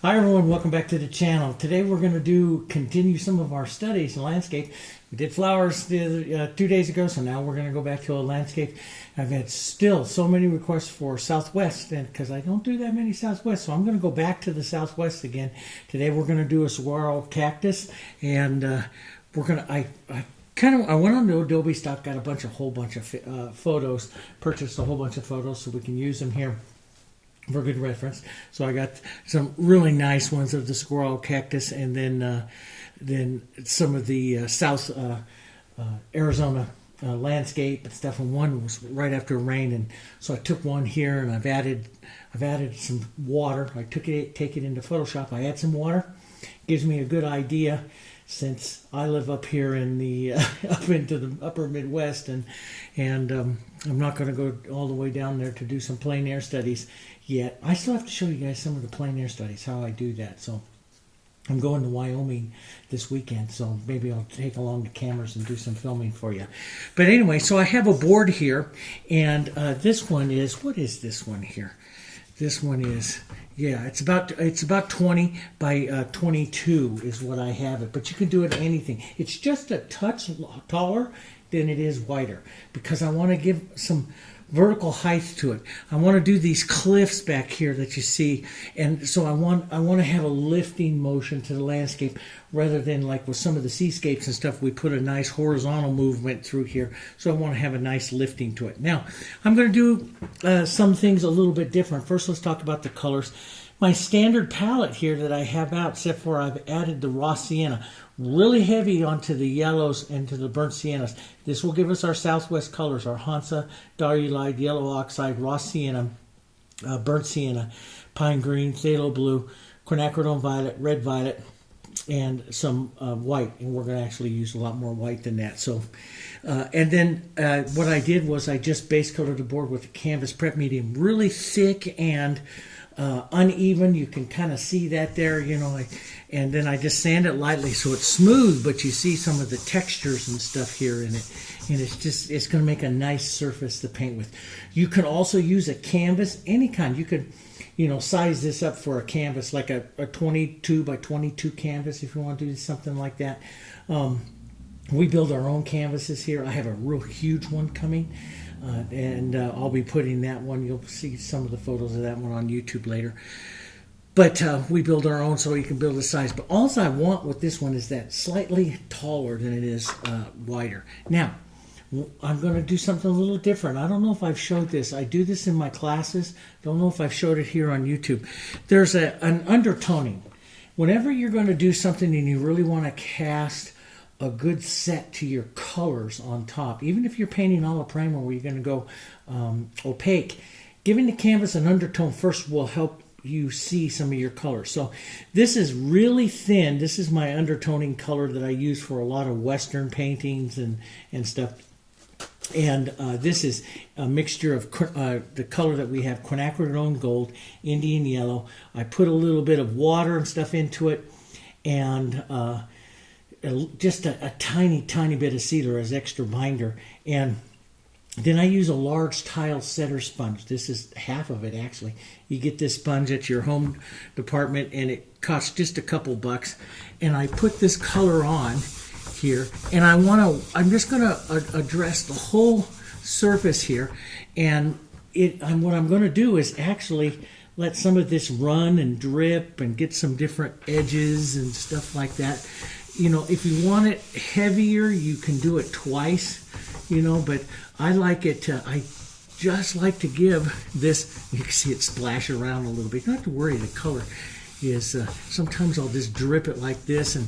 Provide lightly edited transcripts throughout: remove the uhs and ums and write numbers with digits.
Hi everyone, welcome back to the channel. Today we're going to continue some of our studies in landscape. We did flowers 2 days ago, so now we're going to go back to a landscape. I've had still so many requests for Southwest, and because I don't do that many Southwest, so I'm going to go back to the Southwest again. Today we're going to do a saguaro cactus, and we're going to, I went on to Adobe Stock, got a whole bunch of photos, purchased a whole bunch of photos so we can use them here for good reference. So I got some really nice ones of the saguaro cactus, and then some of the South Arizona landscape and stuff. And one was right after rain, and so I took one here, and I've added some water. I take it into Photoshop. I add some water. Gives me a good idea, since I live up here in the up into the upper Midwest, and I'm not going to go all the way down there to do some plein air studies yet. I still have to show you guys some of the plein air studies, how I do that. So I'm going to Wyoming this weekend, so maybe I'll take along the cameras and do some filming for you. But anyway, so I have a board here, and this one is, what is this one here? This one is, yeah, it's about 20 by 22 is what I have it. But you can do it anything. It's just a touch taller than it is wider, because I want to give some vertical height to it. I want to do these cliffs back here that you see, and so I want to have a lifting motion to the landscape, rather than like with some of the seascapes and stuff, we put a nice horizontal movement through here. So I want to have a nice lifting to it. Now I'm going to do some things a little bit different. First, let's talk about the colors. My standard palette here that I have out, except for I've added the raw sienna, really heavy onto the yellows and to the burnt siennas. This will give us our Southwest colors, our Hansa, Darulite, yellow oxide, raw sienna, burnt sienna, pine green, phthalo blue, quinacridone violet, red violet, and some white. And we're going to actually use a lot more white than that. So, and then what I did was I just base coated the board with a canvas prep medium, really thick and uneven. You can kind of see that there, you know, and then I just sand it lightly so it's smooth, but you see some of the textures and stuff here in it, and it's going to make a nice surface to paint with. You can also use a canvas, any kind. You could, you know, size this up for a canvas, like a 22 by 22 canvas, if you want to do something like that. We build our own canvases here. I have a real huge one coming. And I'll be putting that one. You'll see some of the photos of that one on YouTube later. But we build our own, so you can build a size. But all I want with this one is that slightly taller than it is wider. Now, I'm going to do something a little different. I don't know if I've showed this. I do this in my classes. Don't know if I've showed it here on YouTube. There's an undertoning. Whenever you're going to do something and you really want to cast a good set to your colors on top, even if you're painting alla primer where you're going to go opaque, giving the canvas an undertone first will help you see some of your colors. So this is really thin. This is my undertoning color that I use for a lot of Western paintings and stuff. And this is a mixture of the color that we have, quinacridone gold, Indian yellow. I put a little bit of water and stuff into it, and just a tiny bit of cedar as extra binder. And then I use a large tile setter sponge. This is half of it, actually. You get this sponge at your home department, and it costs just a couple bucks. And I put this color on here, and I'm just going to address the whole surface here. And what I'm going to do is actually let some of this run and drip and get some different edges and stuff like that. You know, if you want it heavier, you can do it twice, you know, but I like it to, I just like to give this, you can see it splash around a little bit. You don't have to worry, the color is, sometimes I'll just drip it like this and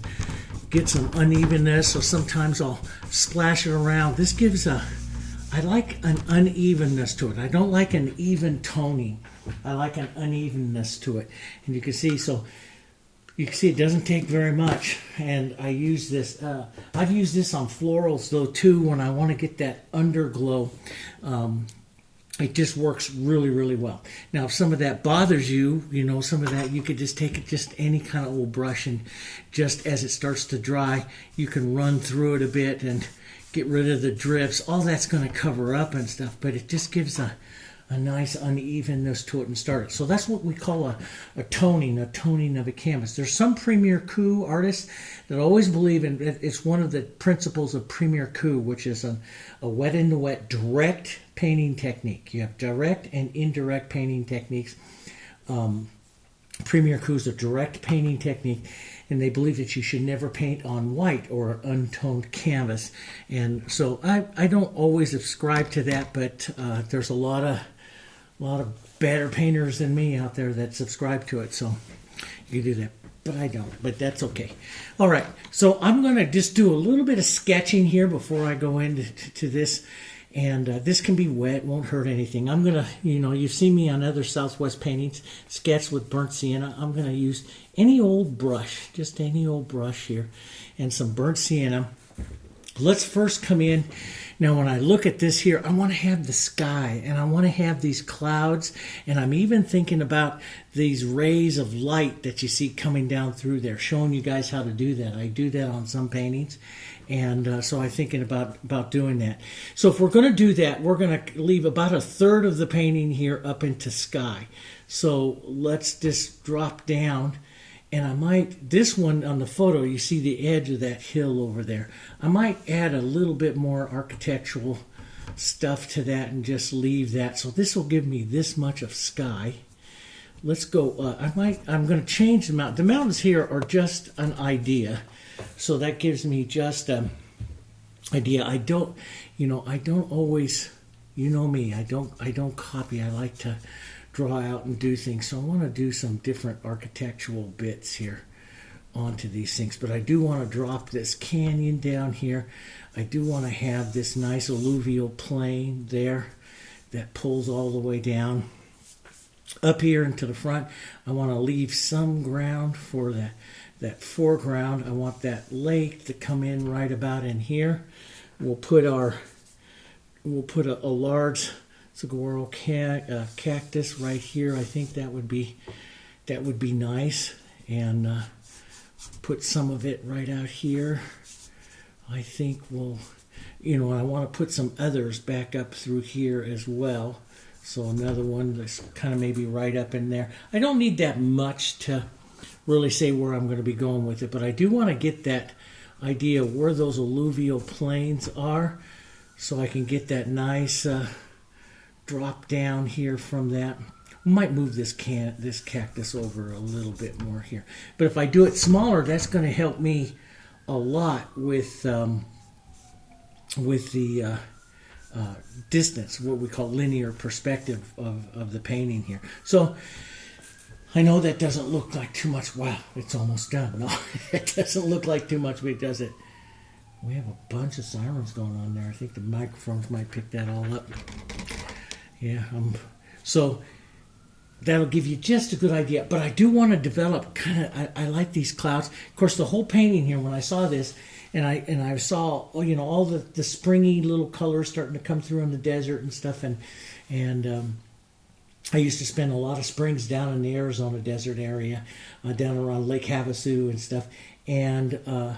get some unevenness, so sometimes I'll splash it around. This gives I like an unevenness to it. I don't like an even toning. I like an unevenness to it. And you can see, so you can see it doesn't take very much, and I use this. I've used this on florals though too when I want to get that underglow. It just works really well. Now, if some of that bothers you, you know, some of that, you could just take it, just any kind of old brush, and just as it starts to dry, you can run through it a bit and get rid of the drips. All that's going to cover up and stuff, but it just gives a a nice unevenness to it and start it. So that's what we call a toning of a canvas. There's some Premier Coup artists that always believe in it. It's one of the principles of Premier Coup, which is a wet into wet direct painting technique. You have direct and indirect painting techniques. Premier Coup is a direct painting technique, and they believe that you should never paint on white or untoned canvas. And so I don't always subscribe to that, but there's a lot of better painters than me out there that subscribe to it. So you do that, but I don't. But that's okay. All right. So I'm going to just do a little bit of sketching here before I go into this. And this can be wet, won't hurt anything. I'm going to, you've seen me on other Southwest paintings, sketch with burnt sienna. I'm going to use any old brush, just any old brush here, and some burnt sienna. Let's first come in. Now, when I look at this here, I want to have the sky, and I want to have these clouds, and I'm even thinking about these rays of light that you see coming down through there, showing you guys how to do that. I do that on some paintings, and so I'm thinking about doing that. So if we're going to do that, we're going to leave about a third of the painting here up into sky. So let's just drop down. And I might, this one on the photo, you see the edge of that hill over there. I might add a little bit more architectural stuff to that and just leave that. So this will give me this much of sky. Let's go, I'm going to change the mountain. The mountains here are just an idea. So that gives me just an idea. I don't always, you know me, I don't copy. I like to draw out and do things. So I want to do some different architectural bits here onto these things. But I do want to drop this canyon down here. I do want to have this nice alluvial plain there that pulls all the way down. Up here and to the front, I want to leave some ground for that foreground. I want that lake to come in right about in here. We'll put a large saguaro cactus right here. I think that would be nice, and put some of it right out here. I think we'll, I want to put some others back up through here as well. So another one that's kind of maybe right up in there. I don't need that much to really say where I'm going to be going with it, but I do want to get that idea of where those alluvial plains are, so I can get that nice drop down here from that. We might move this cactus over a little bit more here. But if I do it smaller, that's going to help me a lot with the distance, what we call linear perspective of the painting here. So I know that doesn't look like too much. Wow, it's almost done. No, it doesn't look like too much, but it does it. We have a bunch of sirens going on there. I think the microphones might pick that all up. Yeah, so that'll give you just a good idea. But I do want to develop I like these clouds. Of course, the whole painting here, when I saw this, and I saw all the springy little colors starting to come through in the desert and stuff, and I used to spend a lot of springs down in the Arizona desert area, down around Lake Havasu and stuff, and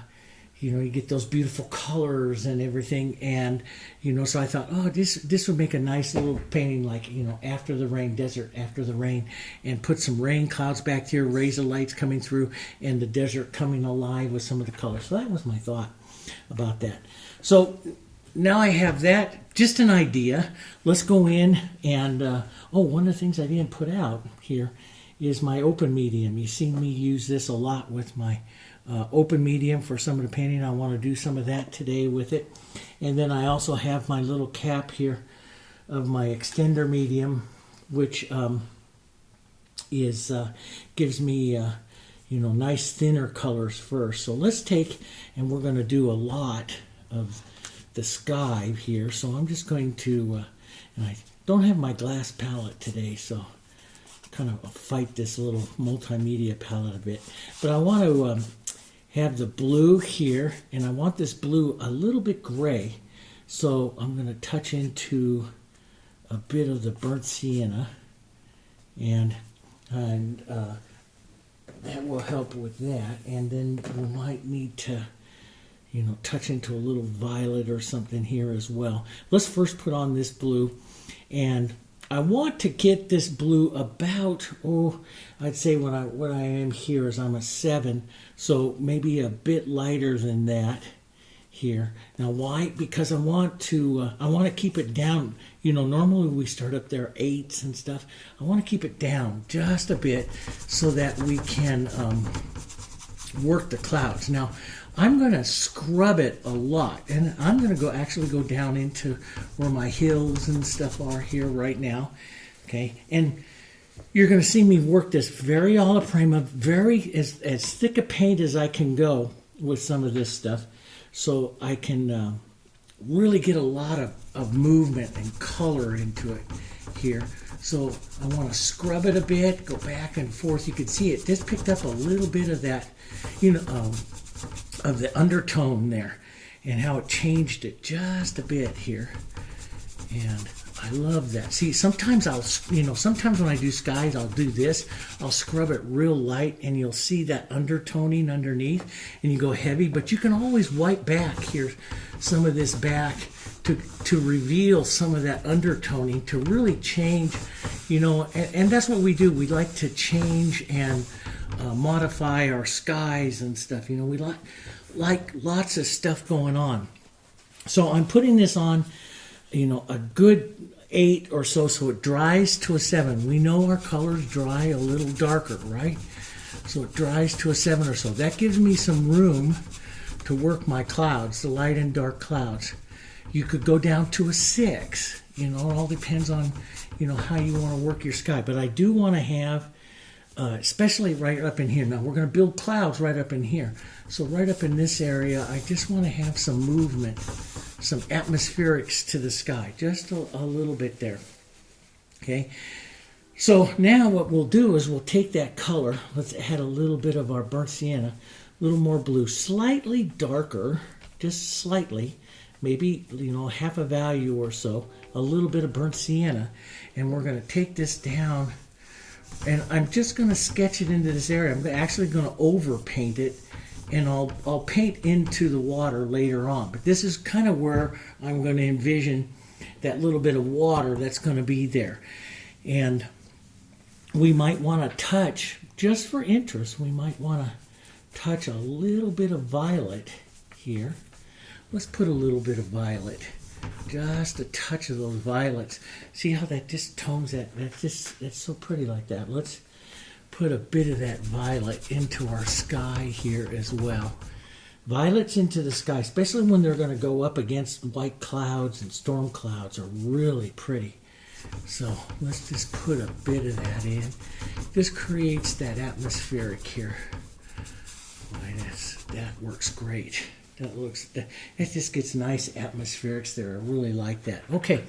you get those beautiful colors and everything, and so I thought, oh, this would make a nice little painting, like after the rain, desert after the rain, and put some rain clouds back here, rays of lights coming through, and the desert coming alive with some of the colors. So that was my thought about that. So now I have that, just an idea. Let's go in and one of the things I didn't put out here is my open medium. You've seen me use this a lot with my open medium for some of the painting. I want to do some of that today with it. And then I also have my little cap here of my extender medium, which gives me nice thinner colors first. So let's take, and we're going to do a lot of the sky here. So I'm just going to, and I don't have my glass palette today, so kind of fight this little multimedia palette a bit. But I want to have the blue here, and I want this blue a little bit gray, so I'm going to touch into a bit of the burnt sienna, and that will help with that. And then we might need to touch into a little violet or something here as well. Let's first put on this blue, and I want to get this blue about, I'd say what I am here is I'm a 7, so maybe a bit lighter than that here. Now why? Because I want to keep it down. You know, normally we start up there 8s and stuff. I want to keep it down just a bit so that we can work the clouds. Now I'm going to scrub it a lot, and I'm going to actually go down into where my hills and stuff are here right now. Okay, and you're going to see me work this very alla prima, very as thick a paint as I can go with some of this stuff, so I can really get a lot of movement and color into it here. So I want to scrub it a bit, go back and forth. You can see it just picked up a little bit of that, you know, of the undertone there, and how it changed it just a bit here. And I love that. See, sometimes sometimes when I do skies, I'll do this. I'll scrub it real light, and you'll see that undertoning underneath, and you go heavy, but you can always wipe back here some of this back to reveal some of that undertoning, to really change, you know, and that's what we do. We like to change and modify our skies and stuff. You know, we like lots of stuff going on. So I'm putting this on, you know, a good 8 or so it dries to a 7. We know our colors dry a little darker, right? So it dries to a 7 or so. That gives me some room to work my clouds, the light and dark clouds. You could go down to a 6. You know, it all depends on, you know, how you want to work your sky. But I do want to have, especially right up in here. Now we're going to build clouds right up in here. So right up in this area, I just want to have some movement, some atmospherics to the sky, just a little bit there. Okay. So now what we'll do is we'll take that color. Let's add a little bit of our burnt sienna, a little more blue, slightly darker, just slightly, maybe, you know, half a value or so, a little bit of burnt sienna, and we're going to take this down, and I'm just going to sketch it into this area. I'm actually going to overpaint it, and I'll paint into the water later on. But this is kind of where I'm going to envision that little bit of water that's going to be there. And we might want to touch, just for interest, we might want to touch a little bit of violet here. Let's put a little bit of violet, just a touch of those violets. See how that just tones that? That's so pretty like that. Let's put a bit of that violet into our sky here as well. Violets into the sky, especially when they're going to go up against white clouds and storm clouds, are really pretty. So let's just put a bit of that in. This creates that atmospheric here. Boy, that works great. It just gets nice atmospherics there. I really like that. Okay,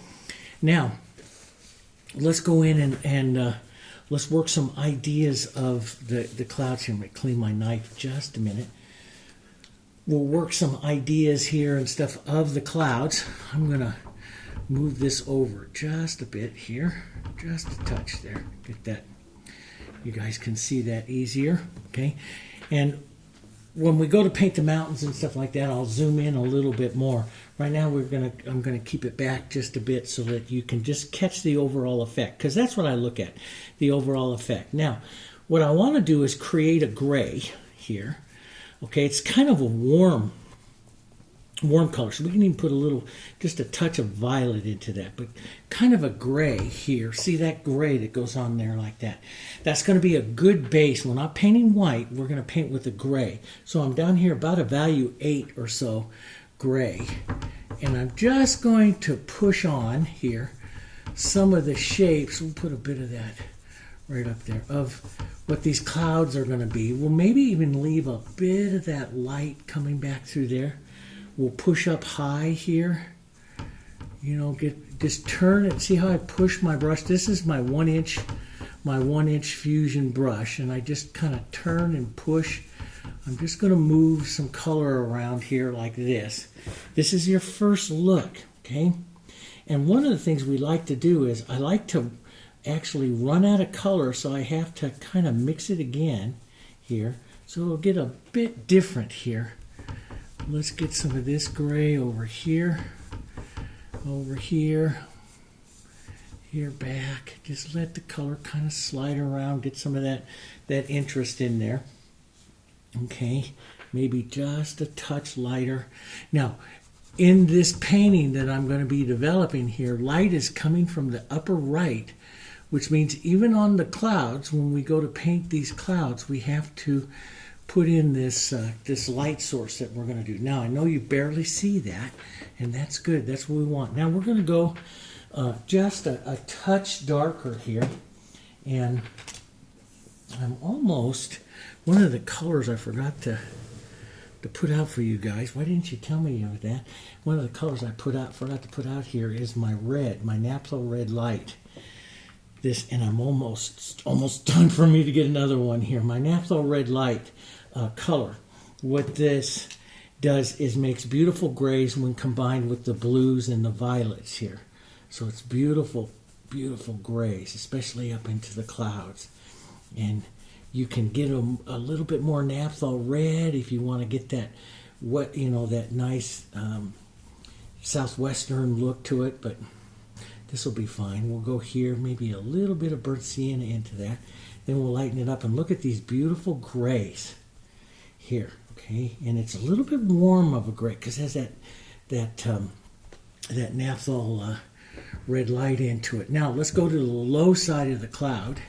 now let's go in and let's work some ideas of the clouds here. I'm going to clean my knife just a minute. We'll work some ideas here and stuff of the clouds. I'm going to move this over just a bit here, just a touch there. Get that. You guys can see that easier. Okay, and when we go to paint the mountains and stuff like that, I'll zoom in a little bit more. Right now I'm gonna keep it back just a bit so that you can just catch the overall effect, because that's what I look at, the overall effect. Now, what I want to do is create a gray here. Okay, it's kind of a warm color, so we can even put just a touch of violet into that, but kind of a gray here. See that gray that goes on there like that? That's going to be a good base. We're not painting white, we're going to paint with a gray. So I'm down here about a value 8 or so gray, and I'm just going to push on here some of the shapes. We'll put a bit of that right up there of what these clouds are going to be. We'll maybe even leave a bit of that light coming back through there. We'll push up high here, you know, just turn it. See how I push my brush? This is my 1-inch fusion brush, and I just kind of turn and push. I'm just going to move some color around here like this. This is your first look, okay? And one of the things we like to do is I like to actually run out of color, so I have to kind of mix it again here. So it'll get a bit different here. Let's get some of this gray over here, here back. Just let the color kind of slide around, get some of that interest in there. Okay, maybe just a touch lighter. Now, in this painting that I'm going to be developing here, light is coming from the upper right, which means even on the clouds, when we go to paint these clouds, we have to put in this this light source that we're going to do. Now, I know you barely see that, and that's good. That's what we want. Now, we're going to go just a touch darker here, and I'm almost, one of the colors I forgot to put out for you guys. Why didn't you tell me of that? One of the colors I forgot to put out here is my red, my naphtha red light. This, and I'm almost done for me to get another one here. My naphtha red light color. What this does is makes beautiful grays when combined with the blues and the violets here. So it's beautiful, beautiful grays, especially up into the clouds. And you can get a little bit more naphtha red if you want to get that, what, you know, that nice southwestern look to it. But this will be fine. We'll go here, maybe a little bit of burnt sienna into that. Then we'll lighten it up and look at these beautiful grays here. Okay, and it's a little bit warm of a gray because it has that naphtha red light into it. Now let's go to the low side of the cloud,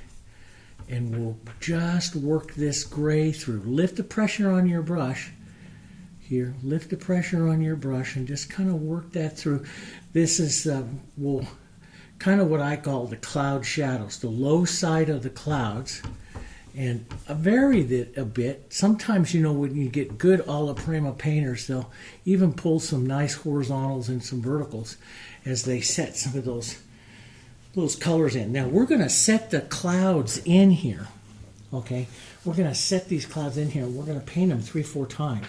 and we'll just work this gray through. Lift the pressure on your brush here. Lift the pressure on your brush and just kind of work that through. This is kind of what I call the cloud shadows, the low side of the clouds. And vary it a bit. Sometimes, you know, when you get good alla prima painters, they'll even pull some nice horizontals and some verticals as they set some of those colors in. Now, we're going to set the clouds in here, okay? We're going to set these clouds in here. We're going to paint them 3-4 times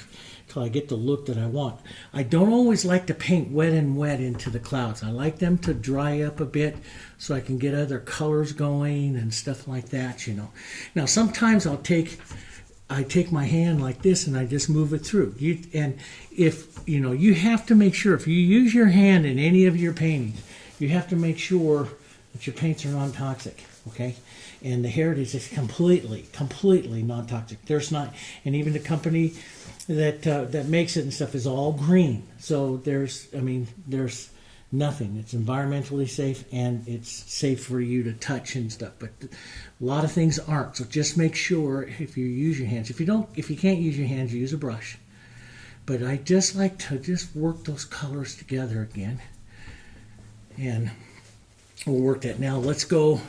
until I get the look that I want. I don't always like to paint wet and wet into the clouds. I like them to dry up a bit so I can get other colors going and stuff like that, you know. Now, sometimes I take my hand like this and I just move it through. And if, you know, you have to make sure, if you use your hand in any of your paintings, you have to make sure that your paints are non-toxic, okay? And the Heritage is completely non-toxic. There's not, and even the company that makes it and stuff is all green. So there's nothing. It's environmentally safe and it's safe for you to touch and stuff. But a lot of things aren't. So just make sure if you use your hands. If you can't use your hands, use a brush. But I just like to just work those colors together again. And we'll work that. Now let's go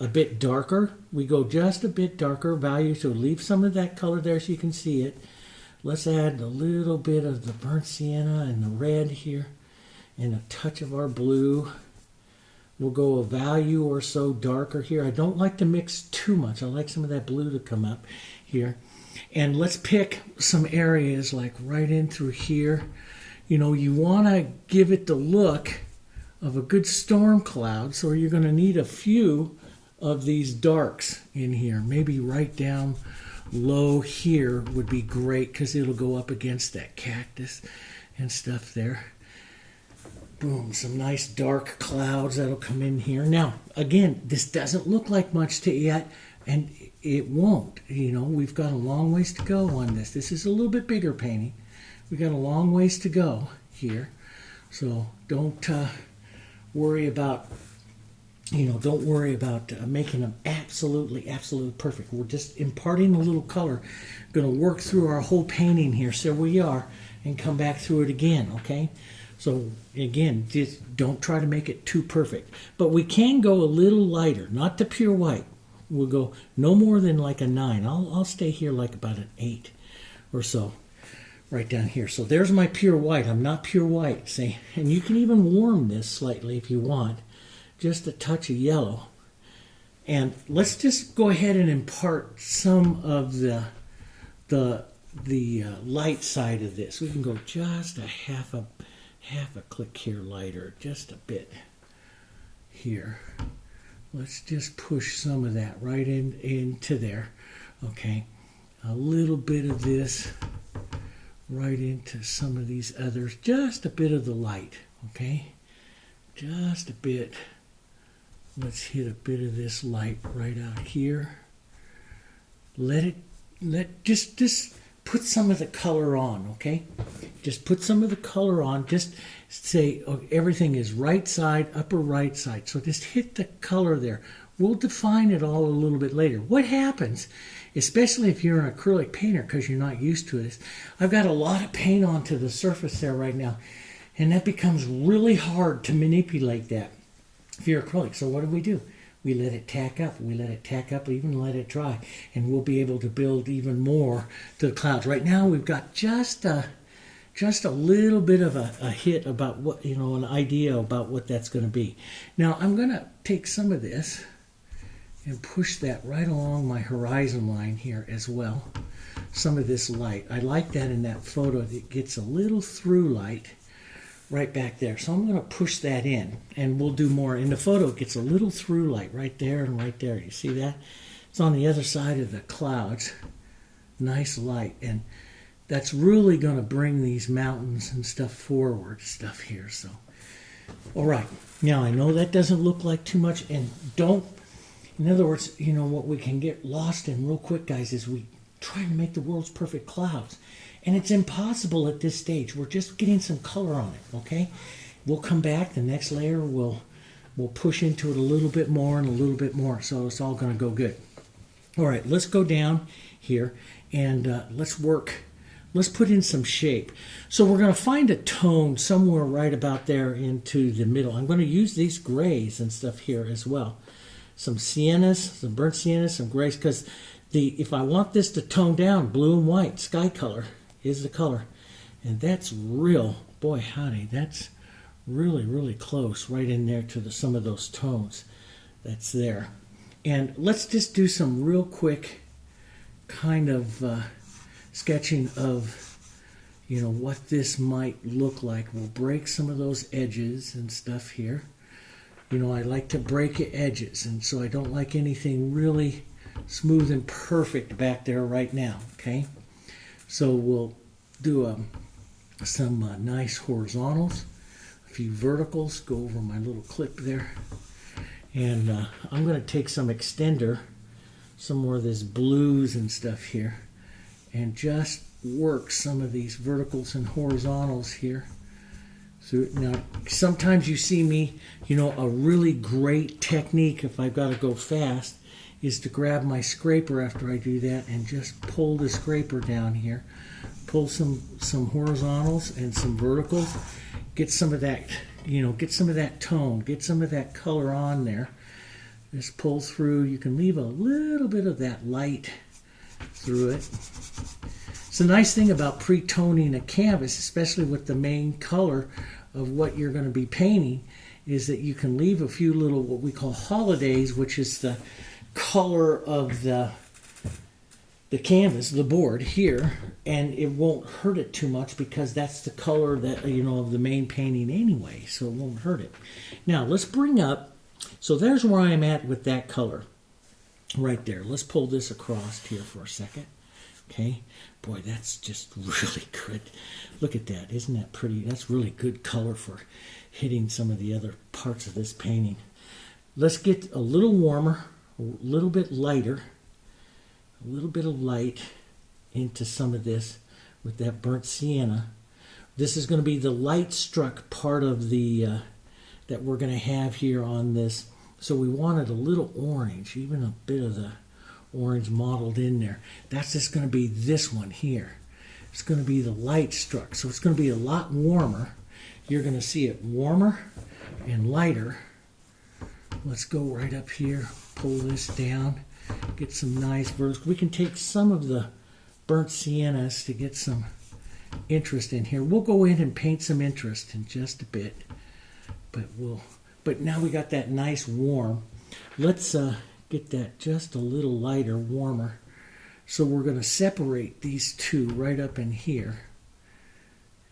a bit darker. We go just a bit darker value, so leave some of that color there so you can see it. Let's add a little bit of the burnt sienna and the red here and a touch of our blue. We'll go a value or so darker here. I don't like to mix too much. I like some of that blue to come up here. And let's pick some areas like right in through here. You know, you want to give it the look of a good storm cloud, so you're going to need a few of these darks in here. Maybe right down low here would be great because it'll go up against that cactus and stuff there. Boom, some nice dark clouds that'll come in here. Now, again, this doesn't look like much to you yet, and it won't. You know, we've got a long ways to go on this. This is a little bit bigger painting. We've got a long ways to go here. So don't worry about making them absolutely perfect. We're just imparting a little color. Going to work through our whole painting here, so we are, and come back through it again, okay? So again, just don't try to make it too perfect. But we can go a little lighter, not to pure white. We'll go no more than like a 9. I'll stay here like about an 8 or so, right down here. So there's my pure white. I'm not pure white, see? And you can even warm this slightly if you want. Just a touch of yellow. And let's just go ahead and impart some of the light side of this. We can go just a half a click here lighter, just a bit here. Let's just push some of that right into there. Okay, a little bit of this right into some of these others. Just a bit of the light. Okay, just a bit Let's hit a bit of this light right out here. Just put some of the color on, okay? Just put some of the color on. Just say, oh, everything is right side, upper right side. So just hit the color there. We'll define it all a little bit later. What happens, especially if you're an acrylic painter because you're not used to it, I've got a lot of paint onto the surface there right now, and that becomes really hard to manipulate that if you're acrylic. So what do? We let it tack up. We let it tack up, even let it dry, and we'll be able to build even more to the clouds. Right now we've got just a little bit of a hit about what, an idea about what that's going to be. Now I'm going to take some of this and push that right along my horizon line here as well. Some of this light. I like that in that photo. It gets a little through light right back there. So I'm going to push that in, and we'll do more. In the photo, it gets a little through light right there and right there. You see that? It's on the other side of the clouds. Nice light. And that's really going to bring these mountains and stuff forward, stuff here. So, all right. Now, I know that doesn't look like too much, and in other words, what we can get lost in real quick, guys, is we try to make the world's perfect clouds. And it's impossible at this stage. We're just getting some color on it, okay? We'll come back. The next layer, we'll push into it a little bit more and a little bit more. So it's all going to go good. All right, let's go down here and let's work. Let's put in some shape. So we're going to find a tone somewhere right about there into the middle. I'm going to use these grays and stuff here as well. Some siennas, some burnt siennas, some grays, because if I want this to tone down, blue and white, sky color is the color. And that's real, boy howdy, that's really, really close right in there to some of those tones. That's there. And let's just do some real quick kind of sketching of, what this might look like. We'll break some of those edges and stuff here. I like to break edges, and so I don't like anything really smooth and perfect back there right now, okay? So we'll do some nice horizontals, a few verticals, go over my little clip there. And I'm going to take some extender, some more of this blues and stuff here, and just work some of these verticals and horizontals here. So now, sometimes you see me, a really great technique if I've got to go fast is to grab my scraper after I do that and just pull the scraper down here. Pull some horizontals and some verticals. Get some of that, get some of that tone, get some of that color on there. Just pull through. You can leave a little bit of that light through it. It's a nice thing about pre-toning a canvas, especially with the main color of what you're going to be painting, is that you can leave a few little what we call holidays, which is the color of the canvas, the board here, and it won't hurt it too much because that's the color that of the main painting anyway, so it won't hurt it. Now let's bring up, so there's where I'm at with that color right there. Let's pull this across here for a second. Okay, boy, that's just really good. Look at that, isn't that pretty? That's really good color for hitting some of the other parts of this painting. Let's get a little warmer, a little bit lighter, a little bit of light into some of this with that burnt sienna. This is going to be the light struck part of the that we're going to have here on this. So we wanted a little orange, even a bit of the orange modeled in there. That's just going to be this one here. It's going to be the light struck. So it's going to be a lot warmer. You're going to see it warmer and lighter. Let's go right up here, pull this down, get some nice verticals. We can take some of the burnt siennas to get some interest in here. We'll go in and paint some interest in just a bit. But now we got that nice warm. Let's get that just a little lighter, warmer. So we're going to separate these two right up in here.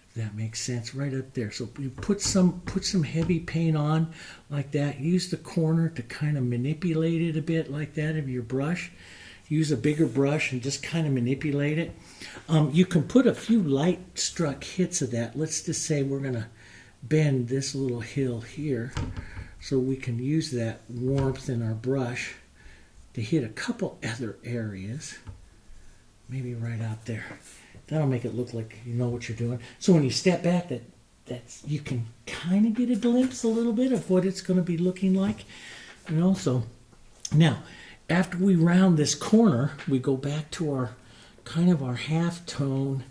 If that makes sense, right up there. So you put some heavy paint on like that. Use the corner to kind of manipulate it a bit like that of your brush. Use a bigger brush and just kind of manipulate it. You can put a few light struck hits of that. Let's just say we're going to bend this little hill here so we can use that warmth in our brush to hit a couple other areas. Maybe right out there. That'll make it look like you know what you're doing. So when you step back, that's you can kind of get a glimpse a little bit of what it's going to be looking like. You know, so now after we round this corner, we go back to our kind of our half tone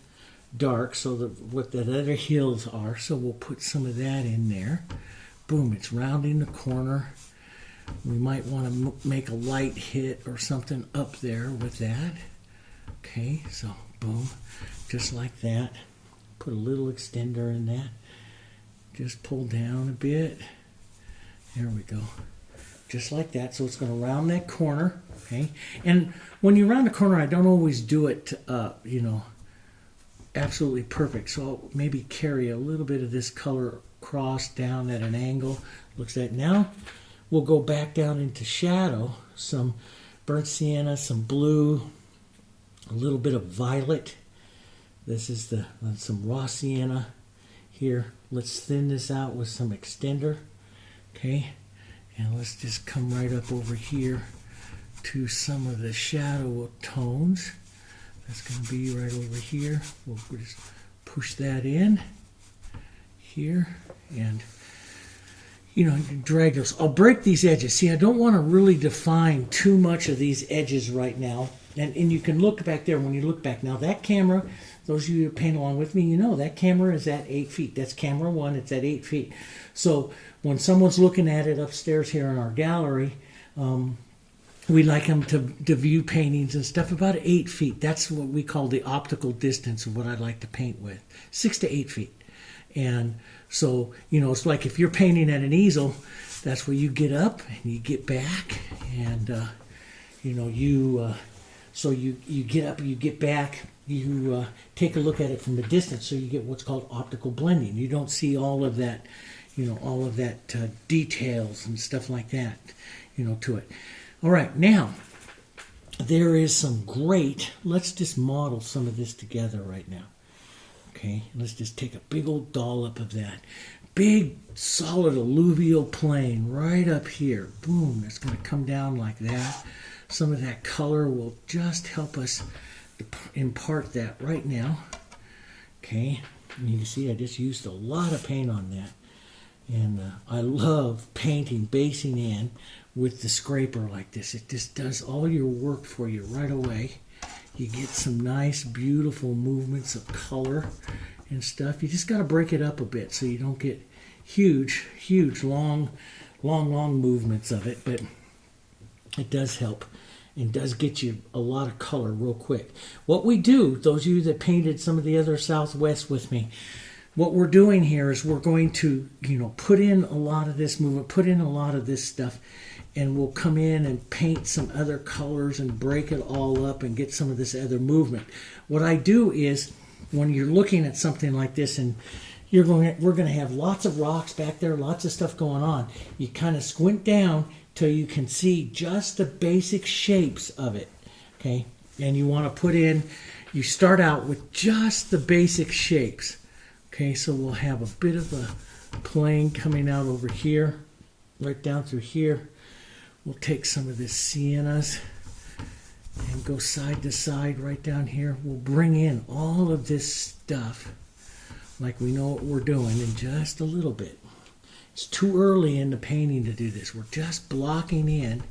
dark, so what the other hills are. So we'll put some of that in there. Boom, it's rounding the corner. We might want to make a light hit or something up there with that. Okay, so boom, just like that. Put a little extender in that. Just pull down a bit. There we go. Just like that. So it's going to round that corner. Okay, and when you round a corner, I don't always do it, you know, absolutely perfect. So I'll maybe carry a little bit of this color across down at an angle. Looks like now we'll go back down into shadow. Some burnt sienna, some blue, a little bit of violet. This is some raw sienna here. Let's thin this out with some extender. Okay, and let's just come right up over here to some of the shadow tones. That's going to be right over here. We'll just push that in here, and you know, you can drag those. I'll break these edges. See, I don't want to really define too much of these edges right now. And you can look back there. When you look back now, that camera, those of you who paint along with me, you know that camera is at 8 feet. That's camera 1. It's at 8 feet. So when someone's looking at it upstairs here in our gallery, we like them to view paintings and stuff about 8 feet. That's what we call the optical distance of what I like to paint with, 6 to 8 feet. And so, you know, it's like if you're painting at an easel, that's where you get up and you get back, and you know, so you get up, you get back, you take a look at it from a distance, so you get what's called optical blending. You don't see all of that, you know, all of that details and stuff like that, you know, to it. All right, now there is some great. Let's just model some of this together right now. Okay, let's just take a big old dollop of that. Big, solid alluvial plain right up here. Boom, it's going to come down like that. Some of that color will just help us impart that right now. Okay, and you can see I just used a lot of paint on that. And I love painting, basing in with the scraper like this. It just does all your work for you right away. You get some nice, beautiful movements of color and stuff. You just got to break it up a bit so you don't get huge, long movements of it. But it does help and does get you a lot of color real quick. What we do, those of you that painted some of the other Southwest with me, what we're doing here is we're going to, you know, put in a lot of this movement, put in a lot of this stuff, and we'll come in and paint some other colors and break it all up and get some of this other movement. What I do is, when you're looking at something like this and we're going to have lots of rocks back there, lots of stuff going on, you kind of squint down till you can see just the basic shapes of it, okay? And you want to put in, you start out with just the basic shapes, okay? So we'll have a bit of a plane coming out over here, right down through here. We'll take some of this siennas and go side to side right down here. We'll bring in all of this stuff like we know what we're doing in just a little bit. It's too early in the painting to do this. We're just blocking in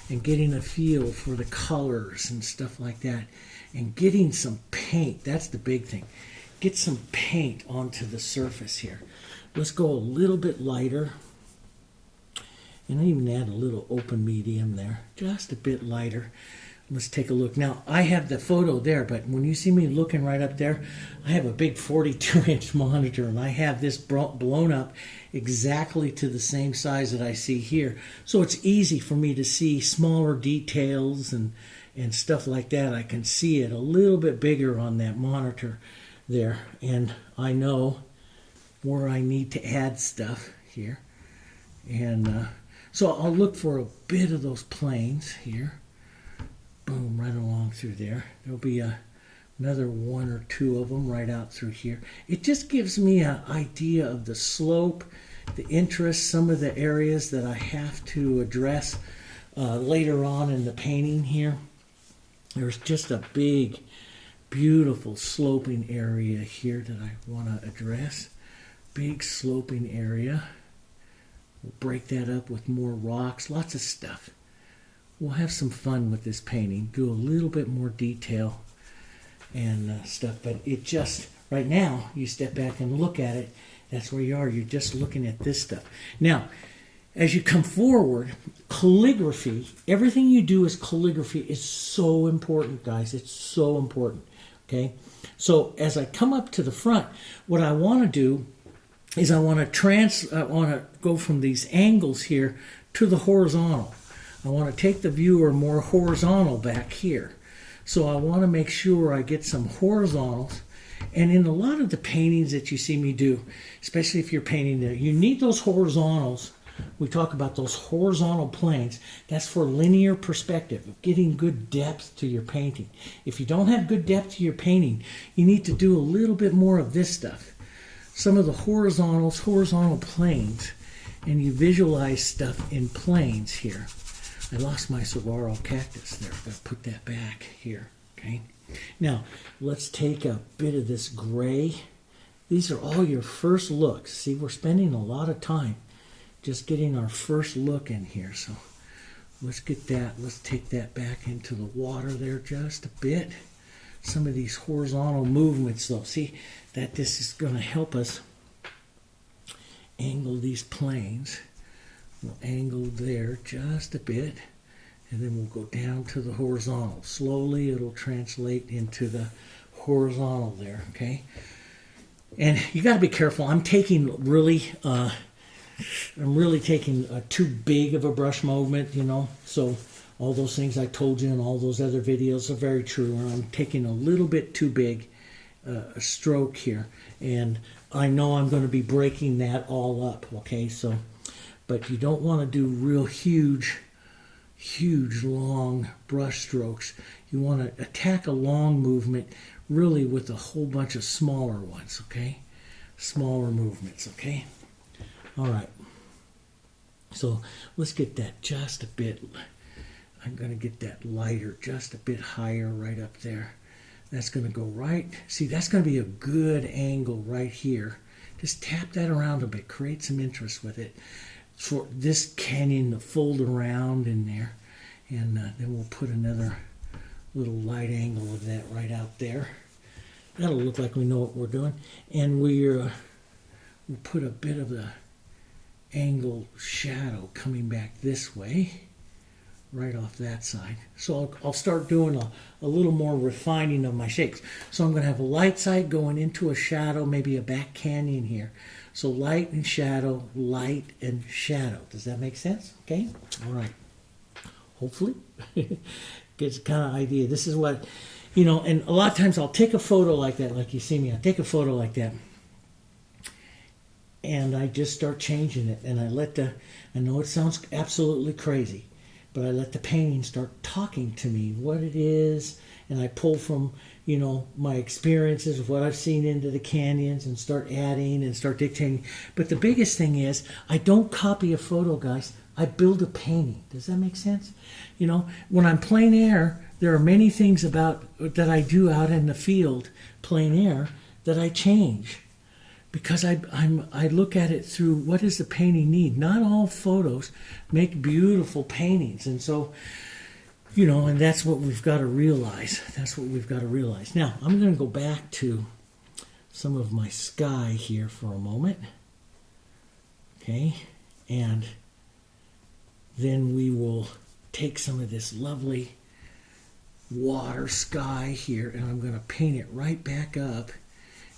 and getting a feel for the colors and stuff like that, and getting some paint. That's the big thing. Get some paint onto the surface here. Let's go a little bit lighter. And I even add a little open medium there, just a bit lighter. Let's take a look. Now, I have the photo there, but when you see me looking right up there, I have a big 42-inch monitor, and I have this blown up exactly to the same size that I see here. So it's easy for me to see smaller details and stuff like that. I can see it a little bit bigger on that monitor there, and I know where I need to add stuff here. And so I'll look for a bit of those planes here. Boom, right along through there. There'll be another one or two of them right out through here. It just gives me an idea of the slope the interest, some of the areas that I have to address later on in the painting here. There's just a big, beautiful sloping area here that I want to address. Big sloping area. We'll break that up with more rocks, lots of stuff. We'll have some fun with this painting, do a little bit more detail and stuff, but it just, right now, you step back and look at it, that's where you are, you're just looking at this stuff. Now, as you come forward, calligraphy, everything you do as calligraphy is so important, guys. It's so important, okay? So as I come up to the front, what I want to do is I want to go from these angles here to the horizontal. I want to take the viewer more horizontal back here. So I want to make sure I get some horizontals. And in a lot of the paintings that you see me do, especially if you're painting there, you need those horizontals. We talk about those horizontal planes. That's for linear perspective, getting good depth to your painting. If you don't have good depth to your painting, you need to do a little bit more of this stuff. Some of the horizontal planes, and you visualize stuff in planes here. I lost my saguaro cactus there. I've got to put that back here, okay? Now, let's take a bit of this gray. These are all your first looks. See, we're spending a lot of time just getting our first look in here. So let's get that. Let's take that back into the water there just a bit. Some of these horizontal movements, though. See, that this is going to help us angle these planes. We'll angle there just a bit. And then we'll go down to the horizontal. Slowly it'll translate into the horizontal there, okay? And you got to be careful. I'm really taking too big of a brush movement, you know. So all those things I told you in all those other videos are very true. And I'm taking a little bit too big a stroke here. And I know I'm going to be breaking that all up, okay? So, but you don't want to do real huge long brush strokes. You want to attack a long movement really with a whole bunch of smaller ones, okay? Smaller movements, okay? All right. So let's get that just a bit. I'm going to get that lighter, just a bit higher right up there. That's going to go right. See, that's going to be a good angle right here. Just tap that around a bit. Create some interest with it. For this canyon to fold around in there, and then we'll put another little light angle of that right out there. That'll look like we know what we're doing, and we'll put a bit of the angle shadow coming back this way, right off that side. So I'll start doing a little more refining of my shapes. So I'm going to have a light side going into a shadow, maybe a back canyon here. So light and shadow, light and shadow. Does that make sense? Okay? All right. Hopefully. Gets a kind of idea. This is what, you know, and a lot of times I'll take a photo like that, like you see me. I'll take a photo like that. And I just start changing it. And I know it sounds absolutely crazy, but I let the painting start talking to me, what it is. And I pull from, you know, my experiences of what I've seen into the canyons and start adding and start dictating. But the biggest thing is I don't copy a photo, guys. I build a painting. Does that make sense? You know, when I'm plein air, there are many things about that I do out in the field, plein air, that I change. Because I look at it through what does the painting need. Not all photos make beautiful paintings. And so, you know, and that's what we've got to realize. That's what we've got to realize. Now, I'm going to go back to some of my sky here for a moment. Okay. And then we will take some of this lovely water sky here, and I'm going to paint it right back up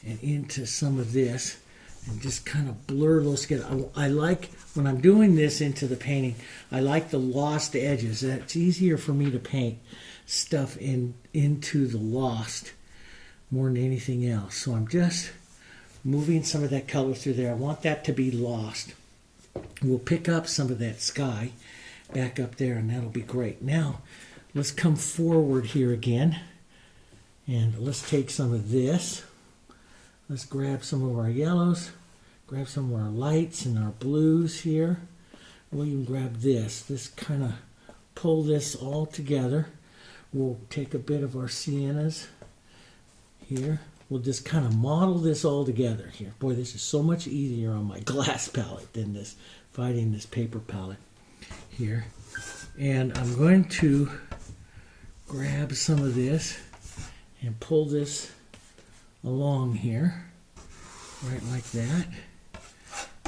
and into some of this and just kind of blur those together. I like, when I'm doing this into the painting, I like the lost edges. It's easier for me to paint stuff into the lost more than anything else. So I'm just moving some of that color through there. I want that to be lost. We'll pick up some of that sky back up there, and that'll be great. Now, let's come forward here again, and let's take some of this. Let's grab some of our yellows, grab some of our lights and our blues here. We'll even grab this kind of pull this all together. We'll take a bit of our siennas here. We'll just kind of model this all together here. Boy, this is so much easier on my glass palette than this fighting this paper palette here. And I'm going to grab some of this and pull this along here, right like that.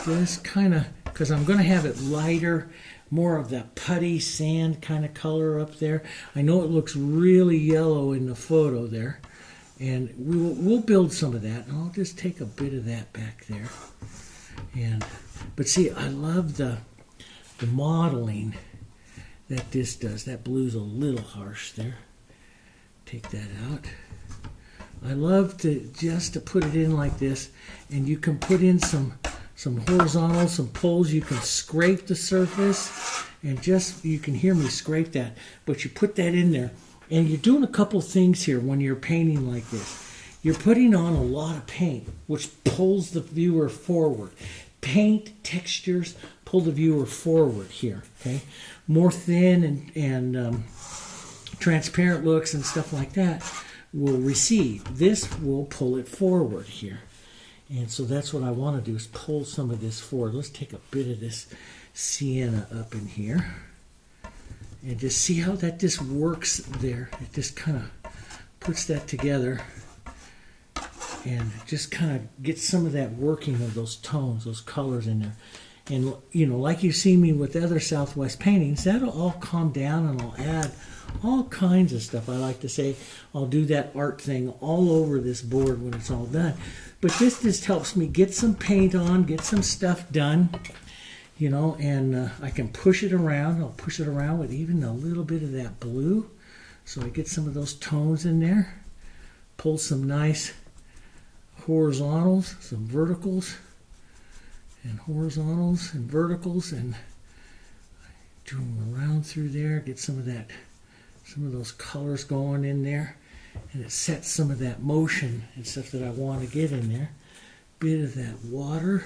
Just kind of, because I'm going to have it lighter, more of that putty sand kind of color up there. I know it looks really yellow in the photo there, and we'll build some of that. And I'll just take a bit of that back there. But see, I love the modeling that this does. That blue's a little harsh there. Take that out. I love to put it in like this, and you can put in some horizontal, some pulls. You can scrape the surface, and you can hear me scrape that. But you put that in there, and you're doing a couple things here when you're painting like this. You're putting on a lot of paint, which pulls the viewer forward. Paint textures pull the viewer forward here. Okay, more thin and transparent looks and stuff like that will recede. This will pull it forward here. And so that's what I want to do, is pull some of this forward. Let's take a bit of this sienna up in here and just see how that just works there. It just kind of puts that together and just kind of gets some of that working of those tones, those colors in there. And, you know, like you see me with other Southwest paintings, that'll all calm down, and I'll add all kinds of stuff. I like to say I'll do that art thing all over this board when it's all done. But this just helps me get some paint on, get some stuff done, you know, and I can push it around. I'll push it around with even a little bit of that blue, so I get some of those tones in there. Pull some nice horizontals, some verticals, and horizontals and verticals, and do them around through there. Get some of those colors going in there, and it sets some of that motion and stuff that I want to get in there. Bit of that water.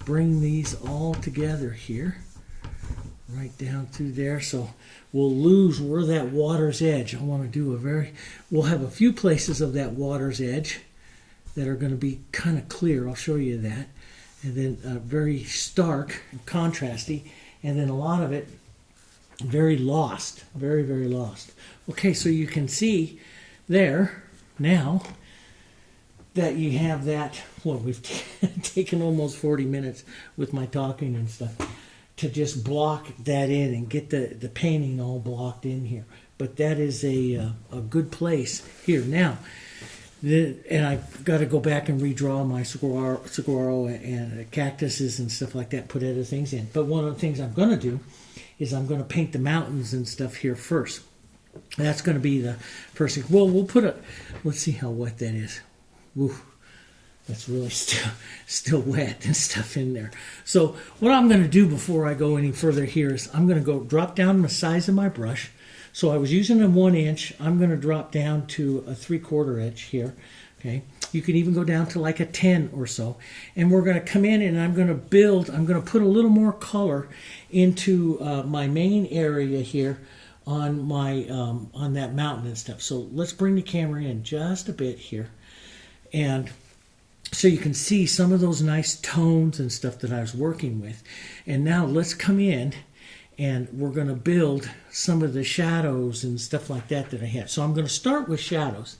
Bring these all together here, right down through there. So we'll lose where that water's edge. I want to do we'll have a few places of that water's edge that are going to be kind of clear. I'll show you that. And then very stark and contrasty, and then a lot of it very lost, very, very lost. Okay, so you can see there now that you have that. Well, we've taken almost 40 minutes with my talking and stuff to just block that in and get the painting all blocked in here. But that is a good place here. Now, and I've got to go back and redraw my saguaro and cactuses and stuff like that, put other things in. But one of the things I'm going to do is I'm going to paint the mountains and stuff here first. And that's going to be the first thing. Well, let's see how wet that is. Woo, that's really still wet and stuff in there. So what I'm going to do before I go any further here is I'm going to go drop down the size of my brush. So I was using a 1 inch. I'm going to drop down to a 3/4 inch here. Okay, you can even go down to like a 10 or so. And we're going to come in and I'm going to put a little more color into my main area here on my on that mountain and stuff. So let's bring the camera in just a bit here, and so you can see some of those nice tones and stuff that I was working with. And now let's come in and we're going to build some of the shadows and stuff like that I have. So I'm going to start with shadows.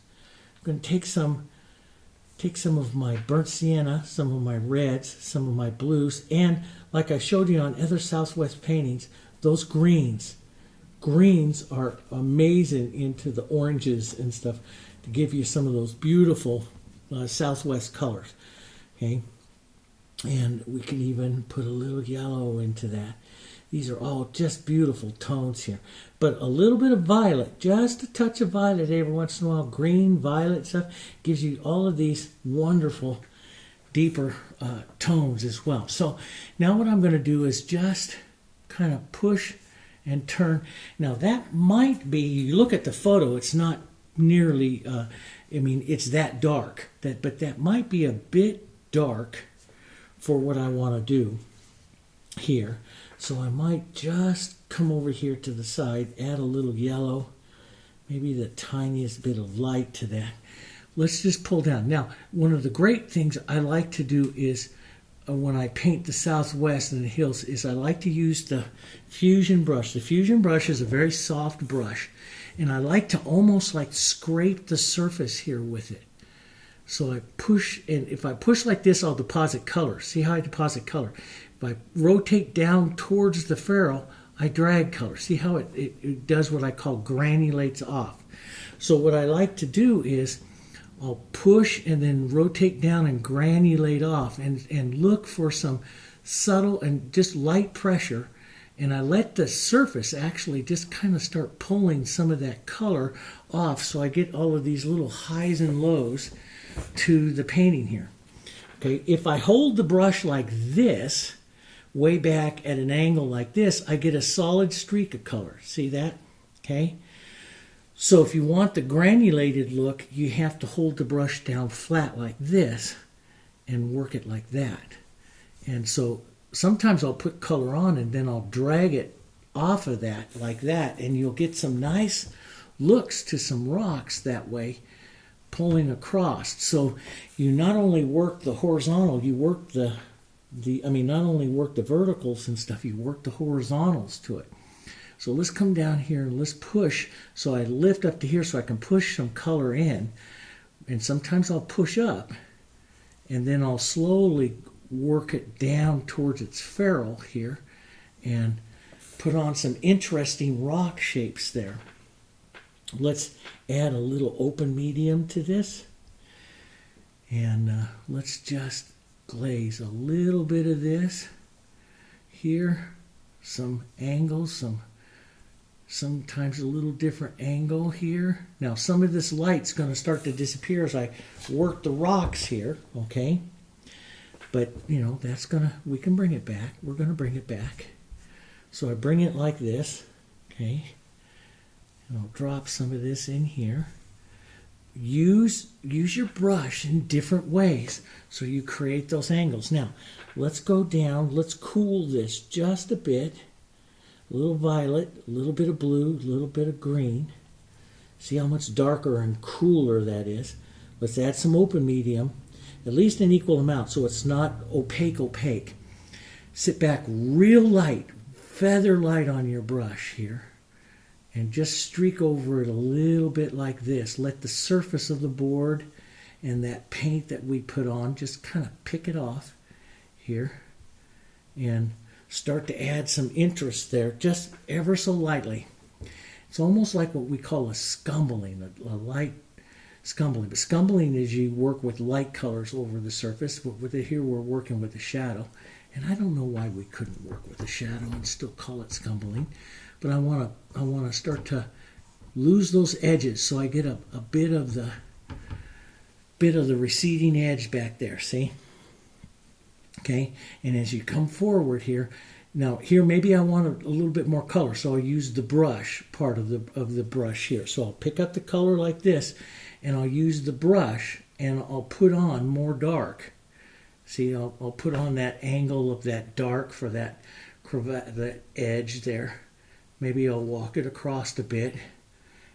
I'm going to take some of my burnt sienna, some of my reds, some of my blues, and like I showed you on other Southwest paintings, those greens. Greens are amazing into the oranges and stuff to give you some of those beautiful Southwest colors. Okay, and we can even put a little yellow into that. These are all just beautiful tones here. But a little bit of violet, just a touch of violet every once in a while, green, violet stuff, gives you all of these wonderful, deeper tones as well. So now what I'm going to do is just kind of push and turn. Now that might be, you look at the photo, it's not nearly, it's that dark. But that might be a bit dark for what I want to do here. So I might just come over here to the side, add a little yellow, maybe the tiniest bit of light to that. Let's just pull down. Now, one of the great things I like to do is when I paint the southwest and the hills is I like to use the fusion brush. The fusion brush is a very soft brush, and I like to almost like scrape the surface here with it. So I push, and if I push like this, I'll deposit color. See how I deposit color? If I rotate down towards the ferrule, I drag color. See how it does what I call granulates off. So what I like to do is I'll push and then rotate down and granulate off and look for some subtle and just light pressure. And I let the surface actually just kind of start pulling some of that color off, so I get all of these little highs and lows to the painting here. Okay, if I hold the brush like this, way back at an angle like this, I get a solid streak of color. See that? Okay. So if you want the granulated look, you have to hold the brush down flat like this and work it like that. And so sometimes I'll put color on and then I'll drag it off of that like that, and you'll get some nice looks to some rocks that way, pulling across. So you not only work the horizontal, you work not only work the verticals and stuff, you work the horizontals to it. So let's come down here and let's push. So I lift up to here so I can push some color in. And sometimes I'll push up and then I'll slowly work it down towards its ferrule here and put on some interesting rock shapes there. Let's add a little open medium to this. And let's just glaze a little bit of this here. Some angles, sometimes a little different angle here. Now some of this light's going to start to disappear as I work the rocks here, okay? But, you know, we can bring it back. We're going to bring it back. So I bring it like this, okay? And I'll drop some of this in here. Use your brush in different ways so you create those angles. Now, let's go down. Let's cool this just a bit. A little violet, a little bit of blue, a little bit of green. See how much darker and cooler that is. Let's add some open medium, at least an equal amount so it's not opaque. Sit back real light, feather light on your brush here, and just streak over it a little bit like this. Let the surface of the board and that paint that we put on just kind of pick it off here and start to add some interest there, just ever so lightly. It's almost like what we call a scumbling, a light scumbling. But scumbling is you work with light colors over the surface. But with it here, we're working with a shadow. And I don't know why we couldn't work with a shadow and still call it scumbling. But I want to start to lose those edges, so I get a bit of the receding edge back there. See? Okay, and as you come forward here, now here maybe I want a little bit more color, so I'll use the brush part of the brush here. So I'll pick up the color like this, and I'll use the brush, and I'll put on more dark. See, I'll put on that angle of that dark for that cravat, that edge there. Maybe I'll walk it across a bit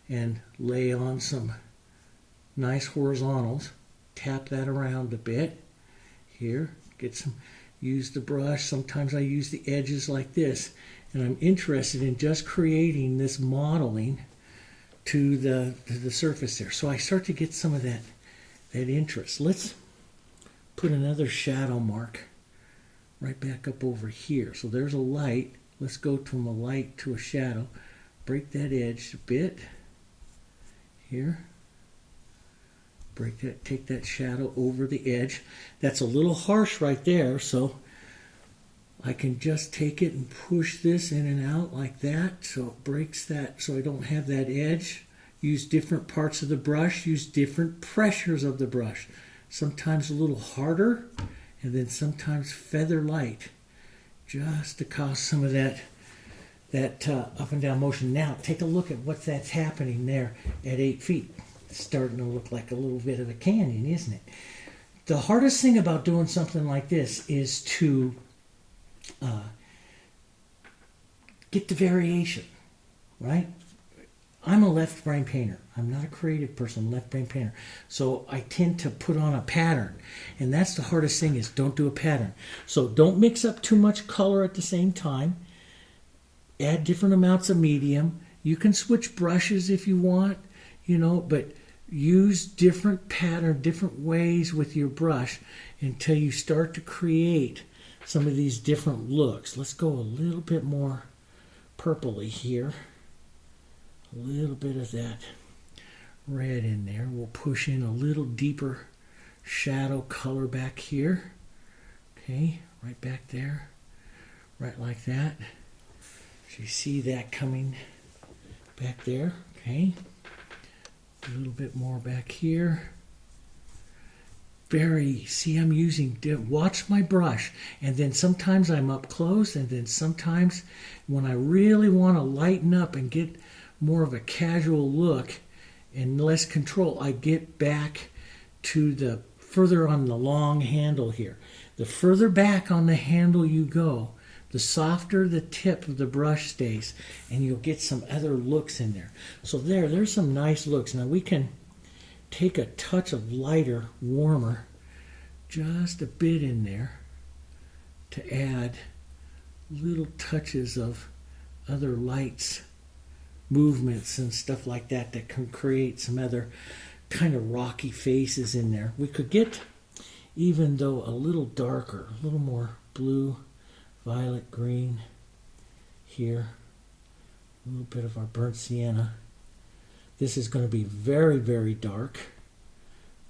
and lay on some nice horizontals. Tap that around a bit here. Use the brush. Sometimes I use the edges like this, and I'm interested in just creating this modeling to the surface there. So I start to get some of that interest. Let's put another shadow mark right back up over here. So there's a light. Let's go from a light to a shadow. Break that edge a bit here. Break that, take that shadow over the edge. That's a little harsh right there, so I can just take it and push this in and out like that, so it breaks that, so I don't have that edge. Use different parts of the brush, use different pressures of the brush. Sometimes a little harder, and then sometimes feather light, just to cause some of that up and down motion. Now, take a look at what that's happening there at 8 feet. It's starting to look like a little bit of a canyon, isn't it? The hardest thing about doing something like this is to get the variation, right? I'm a left brain painter. I'm not a creative person, left brain painter. So I tend to put on a pattern. And that's the hardest thing, is don't do a pattern. So don't mix up too much color at the same time. Add different amounts of medium. You can switch brushes if you want, but use different pattern, different ways with your brush until you start to create some of these different looks. Let's go a little bit more purpley here. A little bit of that red in there. We'll push in a little deeper shadow color back here. Okay, right back there. Right like that. So you see that coming back there. Okay. A little bit more back here. See, I'm using, watch my brush, and then sometimes I'm up close, and then sometimes when I really want to lighten up and get more of a casual look and less control, I get back to the further on the long handle here. The further back on the handle you go, the softer the tip of the brush stays, and you'll get some other looks in there. So there's some nice looks. Now we can take a touch of lighter, warmer, just a bit in there to add little touches of other lights, movements and stuff like that can create some other kind of rocky faces in there. We could get, even though a little darker, a little more blue, violet, green here, a little bit of our burnt sienna. This is going to be very, very dark,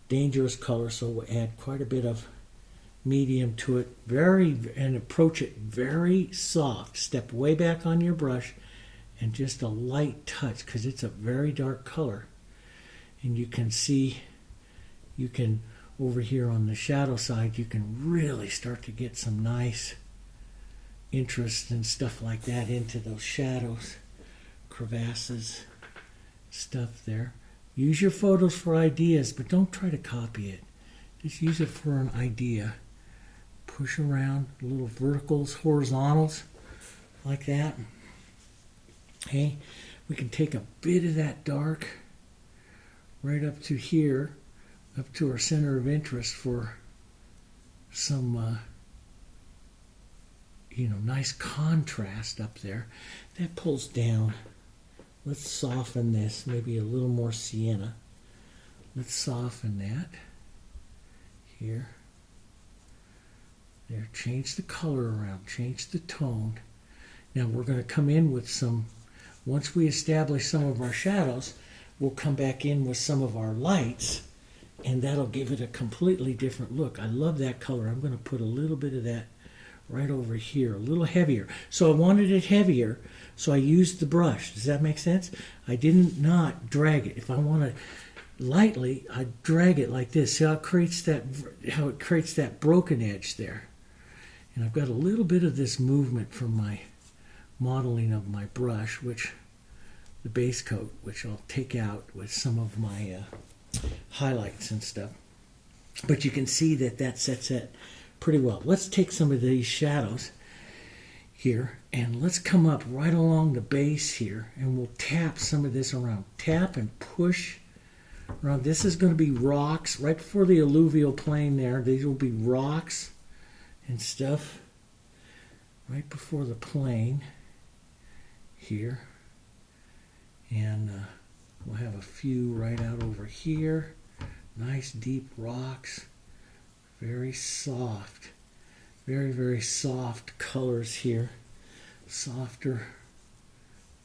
dangerous color, so we'll add quite a bit of medium to it, and approach it very soft. Step way back on your brush and just a light touch, because it's a very dark color. And you can see, over here on the shadow side, you can really start to get some nice interest and stuff like that into those shadows, crevasses, stuff there. Use your photos for ideas, but don't try to copy it. Just use it for an idea. Push around little verticals, horizontals, like that. Okay, we can take a bit of that dark right up to here, up to our center of interest for some nice contrast up there. That pulls down. Let's soften this, maybe a little more sienna. Let's soften that here. There, change the color around, change the tone. Now we're going to come in with some, once we establish some of our shadows, we'll come back in with some of our lights, and that'll give it a completely different look. I love that color. I'm going to put a little bit of that right over here, a little heavier. So I wanted it heavier, so I used the brush. Does that make sense? I didn't not drag it. If I want to lightly, I drag it like this. See how it creates that broken edge there. And I've got a little bit of this movement from my modeling of my brush, which the base coat, which I'll take out with some of my highlights and stuff. But you can see that sets it pretty well. Let's take some of these shadows here, and let's come up right along the base here, and we'll tap some of this around. Tap and push around. This is going to be rocks right before the alluvial plain there. These will be rocks and stuff right before the plain here. And we'll have a few right out over here. Nice deep rocks. Very soft. Very, very soft colors here. Softer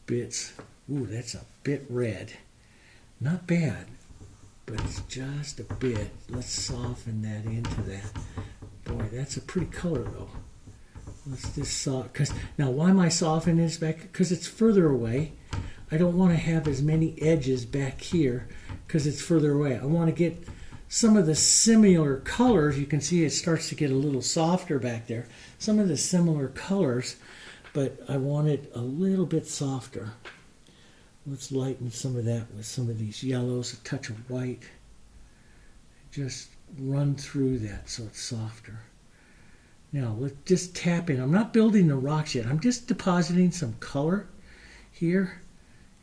bits. Ooh, that's a bit red. Not bad, but it's just a bit. Let's soften that into that. Boy, that's a pretty color though. Let's just soft. Now, why am I softening this back? Because it's further away. I don't want to have as many edges back here because it's further away. I want to get some of the similar colors. You can see it starts to get a little softer back there. Some of the similar colors, but I want it a little bit softer. Let's lighten some of that with some of these yellows, a touch of white. Just run through that so it's softer. Now let's just tap in. I'm not building the rocks yet. I'm just depositing some color here,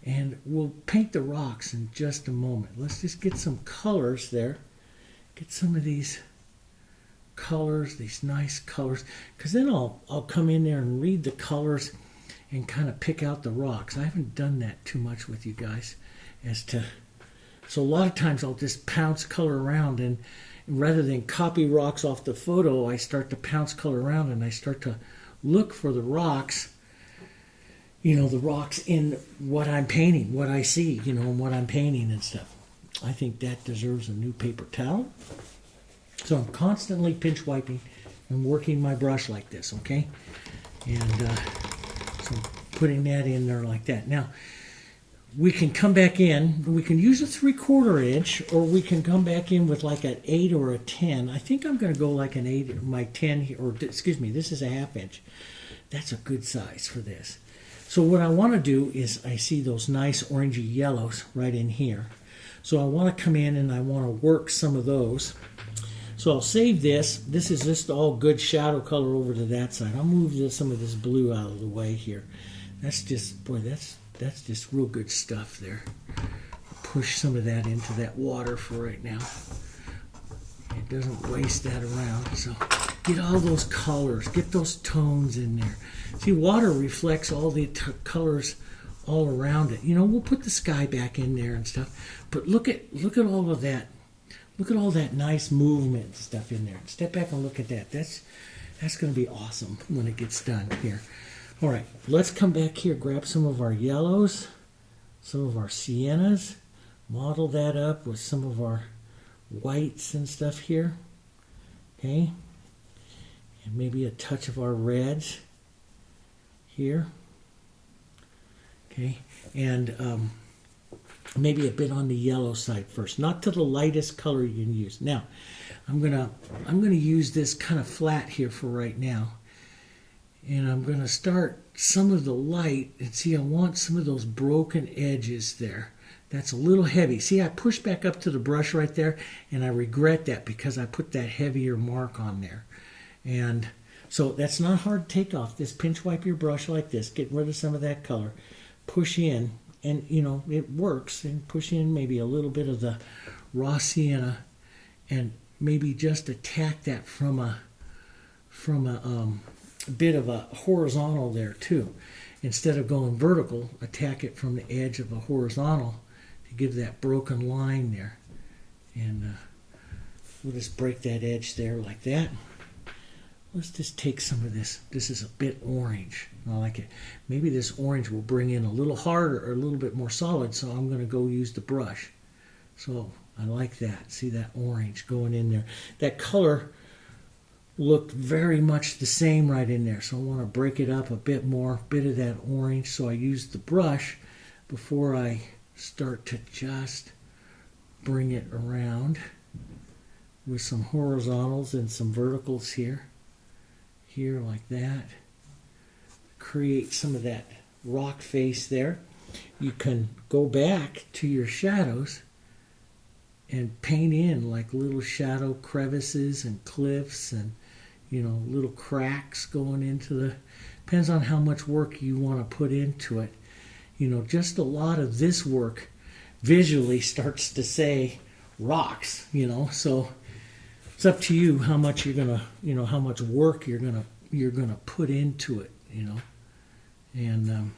and we'll paint the rocks in just a moment. Let's just get some colors there. Get some of these colors, these nice colors, because then I'll come in there and read the colors and kind of pick out the rocks. I haven't done that too much with you guys so a lot of times I'll just pounce color around, and rather than copy rocks off the photo, I start to pounce color around and I start to look for the rocks, the rocks in what I'm painting, what I see, what I'm painting and stuff. I think that deserves a new paper towel. So I'm constantly pinch wiping and working my brush like this, okay? And so I'm putting that in there like that. Now, we can come back in. We can use a 3/4 inch, or we can come back in with like an 8 or a 10. I think I'm going to go like an 8, my 10 here, or excuse me, this is a 1/2 inch. That's a good size for this. So what I want to do is, I see those nice orangey yellows right in here. So I want to come in and I want to work some of those. So I'll save this. This is just all good shadow color over to that side. I'll move some of this blue out of the way here. That's just, boy, that's just real good stuff there. Push some of that into that water for right now. It doesn't waste that around. So get all those colors, get those tones in there. See, water reflects all the colors all around it. We'll put the sky back in there and stuff. But look at all of that. Look at all that nice movement and stuff in there. Step back and look at that. That's going to be awesome when it gets done here. All right, let's come back here, grab some of our yellows, some of our siennas, model that up with some of our whites and stuff here. Okay, and maybe a touch of our reds here. Okay, and maybe a bit on the yellow side first, not to the lightest color you can use. Now, I'm gonna use this kind of flat here for right now, and I'm gonna start some of the light, and see, I want some of those broken edges there. That's a little heavy. See, I pushed back up to the brush right there, and I regret that because I put that heavier mark on there. And so that's not hard to take off. Just pinch wipe your brush like this, get rid of some of that color, push in, and it works, and push in maybe a little bit of the raw sienna, and maybe just attack that from a bit of a horizontal there too. Instead of going vertical, attack it from the edge of a horizontal to give that broken line there. And we'll just break that edge there like that. Let's just take some of this. This is a bit orange. I like it. Maybe this orange will bring in a little harder or a little bit more solid, so I'm going to go use the brush. So I like that. See that orange going in there. That color looked very much the same right in there, so I want to break it up a bit more, bit of that orange. So I use the brush before I start to just bring it around with some horizontals and some verticals here like that. Create some of that rock face there. You can go back to your shadows and paint in like little shadow crevices and cliffs and little cracks going into the, depends on how much work you want to put into it. Just a lot of this work visually starts to say rocks, so it's up to you how much you're gonna, how much work you're gonna put into it, and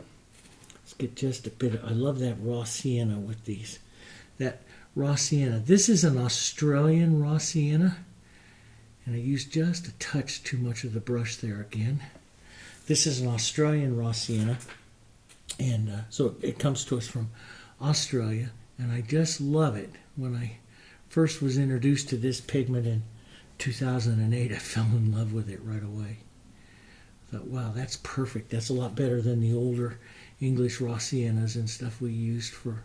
let's get just a bit of, I love that raw sienna with these, that raw sienna. This is an Australian raw sienna, and I used just a touch too much of the brush there again. This is an Australian raw sienna, and so it comes to us from Australia, and I just love it. When I first was introduced to this pigment in 2008, I fell in love with it right away. I thought, wow, that's perfect. That's a lot better than the older English raw siennas and stuff we used for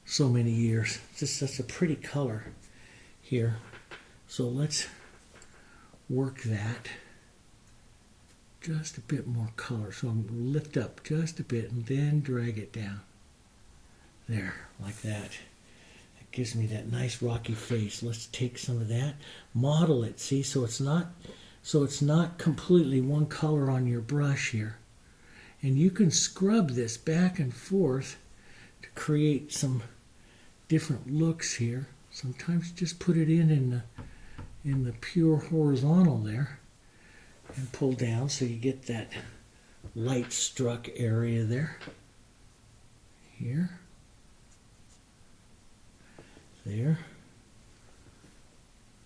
so many years. It's just such a pretty color here. So let's work that. Just a bit more color. So I'm going to lift up just a bit and then drag it down. There, like that. gives me that nice rocky face. Let's take some of that, model it, see, so it's not completely one color on your brush here. And you can scrub this back and forth to create some different looks here. Sometimes just put it in the pure horizontal there and pull down so you get that light struck area there. Here. There.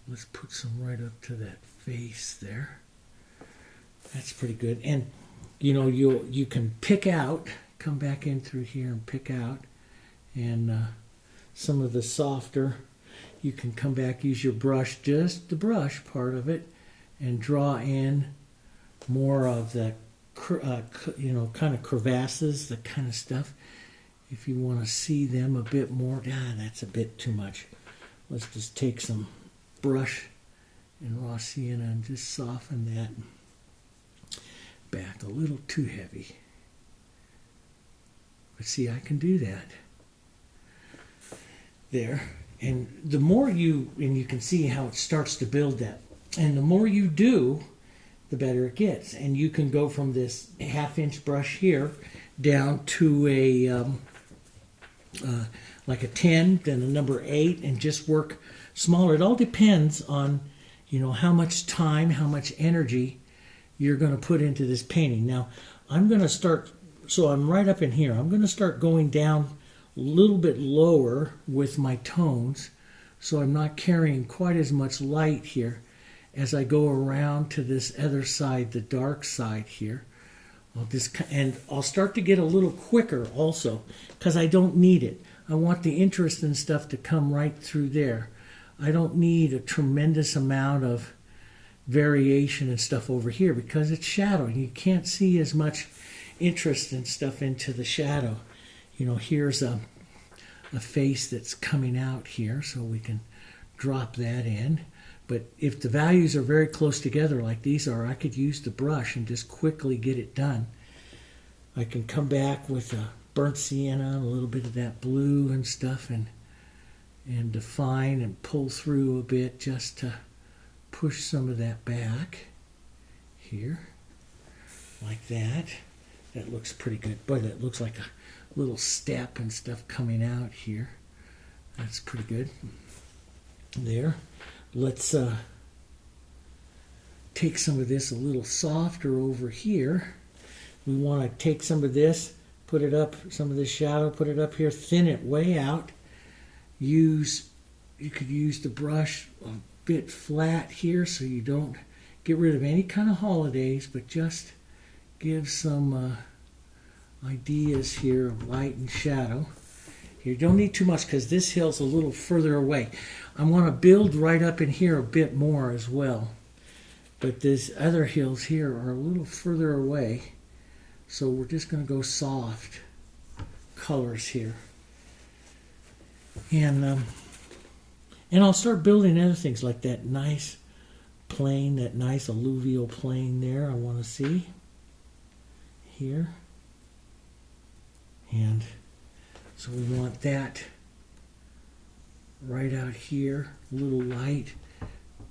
Let's put some right up to that face there. That's pretty good. And you know, you can pick out, come back in through here and pick out, and some of the softer, you can come back, use your brush, just the brush part of it, and draw in more of the, you know, kind of crevasses, the kind of stuff. If you want to see them a bit more, that's a bit too much. Let's just take some brush and raw sienna and just soften that back a little too heavy. But see, I can do that. There. And the more you can see how it starts to build that. And the more you do, the better it gets. And you can go from this 1/2-inch brush here down to a like a 10, then a number 8, and just work smaller. It all depends on, you know, how much time, how much energy you're going to put into this painting. Now, I'm going to start, so I'm right up in here. I'm going to start going down a little bit lower with my tones, so I'm not carrying quite as much light here as I go around to this other side, the dark side here. I'll start to get a little quicker also, because I don't need it. I want the interest and stuff to come right through there. I don't need a tremendous amount of variation and stuff over here because it's shadow. You can't see as much interest and stuff into the shadow. You know, here's a face that's coming out here, so we can drop that in. But if the values are very close together like these are, I could use the brush and just quickly get it done. I can come back with a burnt sienna, a little bit of that blue and stuff, and define and pull through a bit just to push some of that back here, like that. That looks pretty good, but it looks like a little step and stuff coming out here. That's pretty good. There. Let's take some of this a little softer over here. We want to take some of this, put it up, some of this shadow, put it up here, thin it way out. You could use the brush a bit flat here so you don't get rid of any kind of holidays, but just give some ideas here of light and shadow. You don't need too much because this hill's a little further away. I want to build right up in here a bit more as well. But these other hills here are a little further away. So we're just going to go soft colors here. And I'll start building other things like that nice plain, that nice alluvial plain there I want to see here. And so we want that right out here, a little light.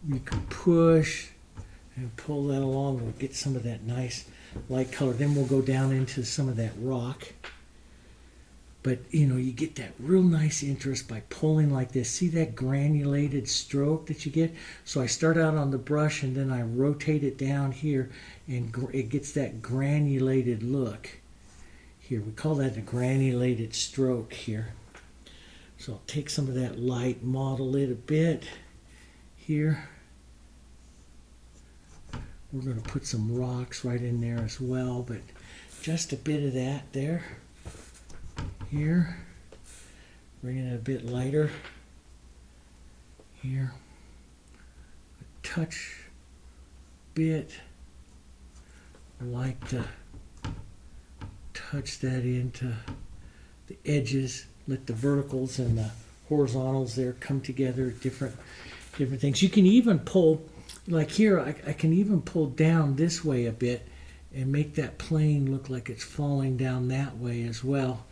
You can push and pull that along. We'll get some of that nice light color. Then we'll go down into some of that rock. But, you know, you get that real nice interest by pulling like this. See that granulated stroke that you get? So I start out on the brush and then I rotate it down here and it gets that granulated look. Here, we call that a granulated stroke here. So I'll take some of that light, model it a bit here. We're going to put some rocks right in there as well, but just a bit of that there. Here. Bringing it a bit lighter. Here. A touch bit. I like to touch that into the edges. Let the verticals and the horizontals there come together. Different things. You can even pull, like here, I can even pull down this way a bit and make that plane look like it's falling down that way as well.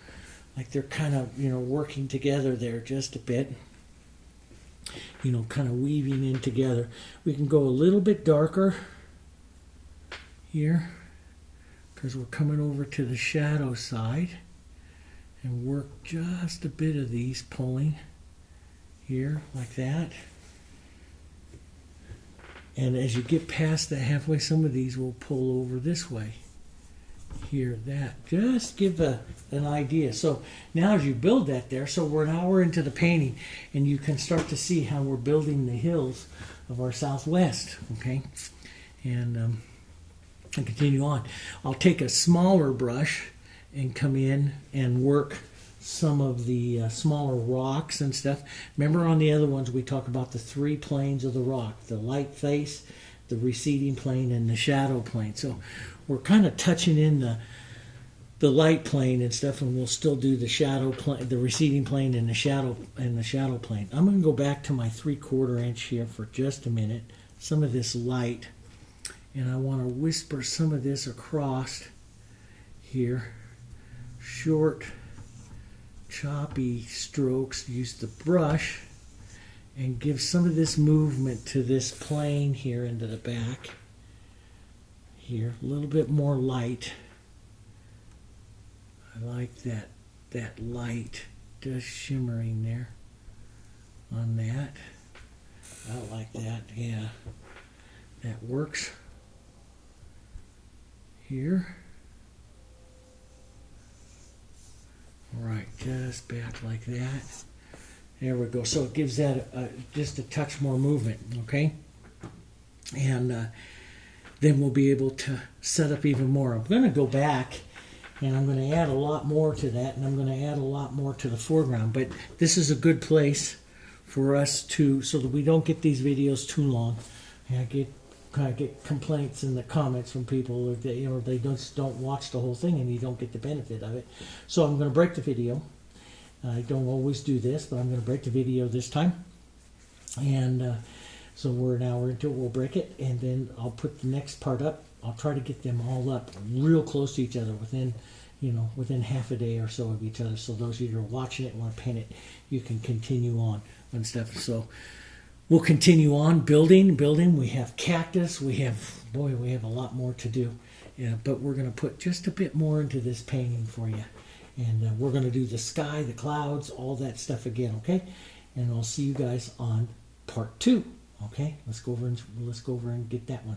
Like they're kind of, you know, working together there just a bit. you know, kind of weaving in together. We can go a little bit darker here because we're coming over to the shadow side, and work just a bit of these pulling here like that. And as you get past the halfway, some of these will pull over this way. Here, that. Just give an idea. So now as you build that there, so now we're into the painting, and you can start to see how we're building the hills of our Southwest, okay? And continue on. I'll take a smaller brush and come in and work some of the smaller rocks and stuff. Remember on the other ones we talk about the 3 planes of the rock, the light face, the receding plane, and the shadow plane. So we're kind of touching in the light plane and stuff, and we'll still do the shadow plane, the receding plane, and the shadow plane. I'm going to go back to my 3/4 inch here for just a minute. Some of this light, and I want to whisper some of this across here. Short, choppy strokes. Use the brush and give some of this movement to this plane here into the back. Here, a little bit more light. I like that light just shimmering there on that. I like that, yeah. That works. Here. All right, just back like that. There we go. So it gives that just a touch more movement, okay? And then we'll be able to set up even more. I'm going to go back, and I'm going to add a lot more to that, and I'm going to add a lot more to the foreground. But this is a good place for us to, so that we don't get these videos too long. And I get complaints in the comments from people that they just don't watch the whole thing, and you don't get the benefit of it. So I'm going to break the video. I don't always do this, but I'm going to break the video this time. And so we're into it. We'll break it, and then I'll put the next part up. I'll try to get them all up real close to each other within half a day or so of each other. So those of you who are watching it and want to paint it, you can continue on and stuff. So we'll continue on building. We have cactus. We have a lot more to do. Yeah, but we're going to put just a bit more into this painting for you. And we're going to do the sky, the clouds, all that stuff again, okay? And I'll see you guys on part 2, okay? Let's go over and get that one.